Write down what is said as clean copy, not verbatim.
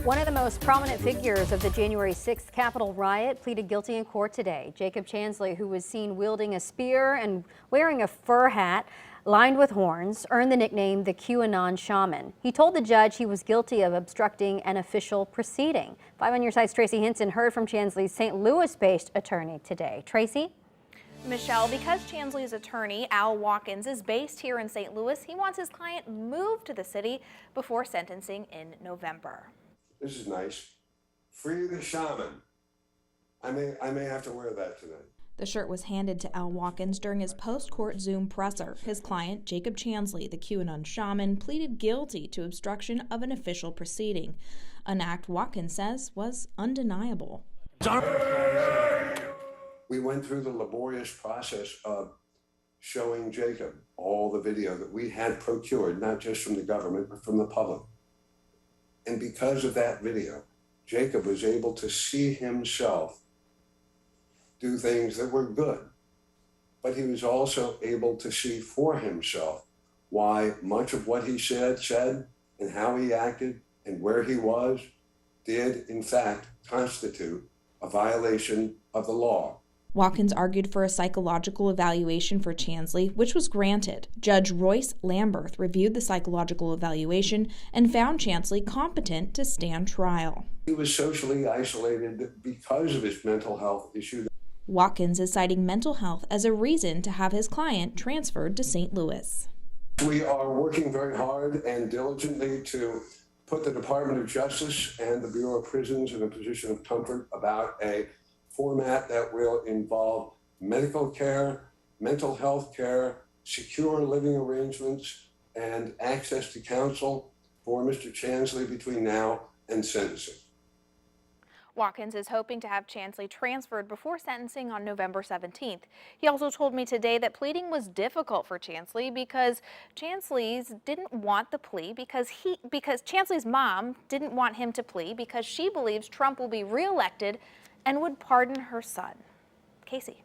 One of the most prominent figures of the January 6th Capitol riot pleaded guilty in court today. Jacob Chansley, who was seen wielding a spear and wearing a fur hat lined with horns, earned the nickname the QAnon Shaman. He told the judge he was guilty of obstructing an official proceeding. 5 on Your Side's Tracy Hinson heard from Chansley's St. Louis-based attorney today. Tracy? Michelle, because Chansley's attorney, Al Watkins, is based here in St. Louis, he wants his client moved to the city before sentencing in November. This is nice. Free the shaman. I may have to wear that tonight. The shirt was handed to Al Watkins during his post-court Zoom presser. His client, Jacob Chansley, the QAnon Shaman, pleaded guilty to obstruction of an official proceeding, an act Watkins says was undeniable. We went through the laborious process of showing Jacob all the video that we had procured, not just from the government, but from the public. And because of that video, Jacob was able to see himself do things that were good. But he was also able to see for himself why much of what he said, and how he acted, and where he was, did in fact constitute a violation of the law. Watkins argued for a psychological evaluation for Chansley, which was granted. Judge Royce Lamberth reviewed the psychological evaluation and found Chansley competent to stand trial. He was socially isolated because of his mental health issue. Watkins is citing mental health as a reason to have his client transferred to St. Louis. We are working very hard and diligently to put the Department of Justice and the Bureau of Prisons in a position of comfort about a format that will involve medical care, mental health care, secure living arrangements, and access to counsel for Mr. Chansley between now and sentencing. Watkins is hoping to have Chansley transferred before sentencing on November 17th. He also told me today that pleading was difficult for Chansley because Chansley's didn't want the plea because Chansley's mom didn't want him to plea because she believes Trump will be reelected and would pardon her son. Casey.